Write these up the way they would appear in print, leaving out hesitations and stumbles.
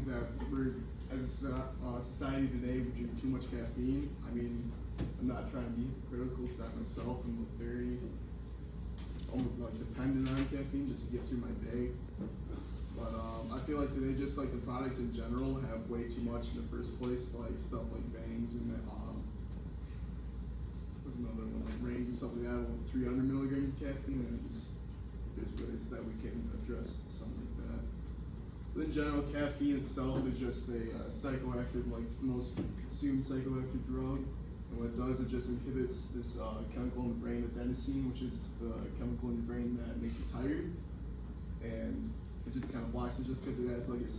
think that we're, as a society today, we drink too much caffeine. I mean, I'm not trying to be critical because I myself am very almost like dependent on caffeine just to get through my day. But I feel like today, just like the products in general have way too much in the first place, like stuff like Bangs and what's another one, like Rings and stuff like that, with 300 milligrams of caffeine, and there's ways that we can address something like that. But in general, caffeine itself is just a psychoactive, like it's the most consumed psychoactive drug. And what it does, it just inhibits this chemical in the brain, adenosine, which is the chemical in the brain that makes you tired. And it just kind of blocks it just because it has like a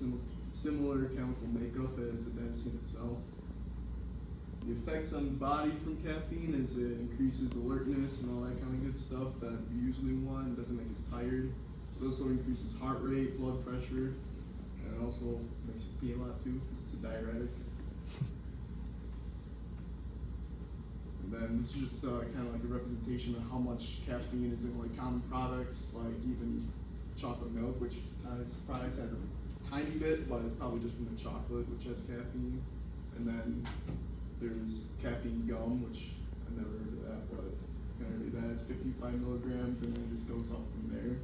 similar chemical makeup as adenosine itself. The effects on the body from caffeine is it increases alertness and all that kind of good stuff that we usually want. It doesn't make us tired. It also increases heart rate, blood pressure, and it also makes you pee a lot too because it's a diuretic. And then this is just kind of like a representation of how much caffeine is in like common products, like even chocolate milk, which I was surprised has a tiny bit, but it's probably just from the chocolate, which has caffeine. And then there's caffeine gum, which I've never heard of that, but apparently that is 55 milligrams, and then it just goes up from there.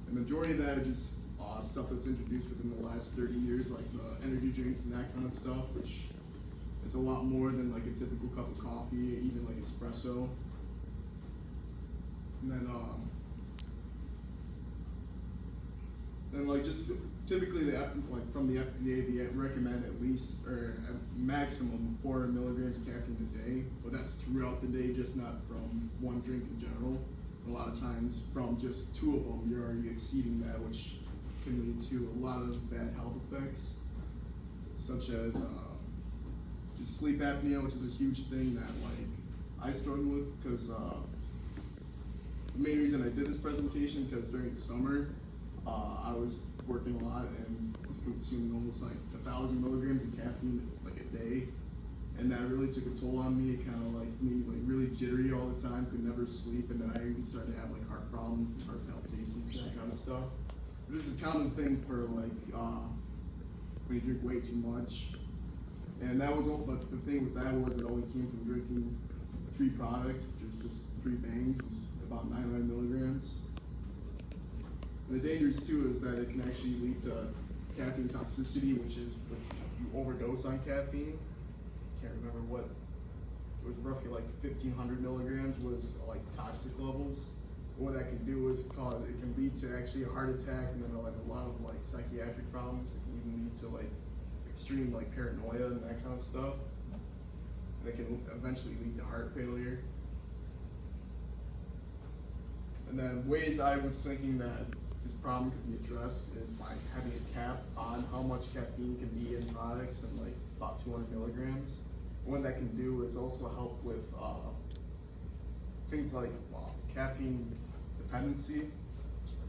The majority of that is just stuff that's introduced within the last 30 years, like the energy drinks and that kind of stuff, which is a lot more than like a typical cup of coffee, even like espresso. And then like just typically like from the FDA, they recommend at least or a maximum 400 milligrams of caffeine a day, but that's throughout the day, just not from one drink in general. A lot of times from just two of them, you're already exceeding that, which can lead to a lot of bad health effects, such as just sleep apnea, which is a huge thing that like I struggle with because the main reason I did this presentation because during the summer I was working a lot and was consuming almost like 1,000 milligrams of caffeine like a day, and that really took a toll on me. It kind of like made me like really jittery all the time, could never sleep, and then I even started to have like heart problems and heart palpitations, that kind of stuff. This is a common thing for like when you drink way too much. And that was all, but the thing with that was it only came from drinking 3 products, which is just 3 Bangs, which is about 900 milligrams. And the dangers too is that it can actually lead to caffeine toxicity, which is if you overdose on caffeine. Can't remember what, it was roughly like 1,500 milligrams was like toxic levels. And what that can do is it can lead to actually a heart attack, and then like a lot of like psychiatric problems. It can even lead to like extreme like paranoia and that kind of stuff. And it can eventually lead to heart failure. And then ways I was thinking that this problem could be addressed is by having a cap on how much caffeine can be in products, and like about 200 milligrams. And what that can do is also help with things like caffeine dependency,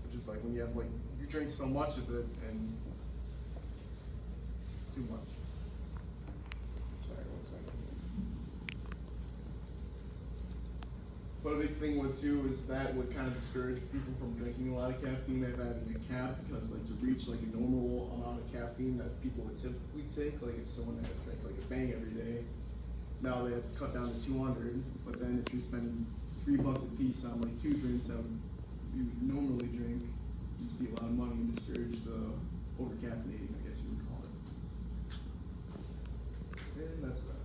which is like when you have like, you drink so much of it and it's too much. Sorry, 1 second. But a big thing with too is that would kind of discourage people from drinking a lot of caffeine and having a cap, because like to reach like a normal amount of caffeine that people would typically take, like if someone had to drink like a Bang every day, now they have to cut down to 200, but then if you're spending $3 a piece on like 2 drinks that you would normally drink, just be a lot of money and discourage the over caffeinating, I guess you would call it. And that's that.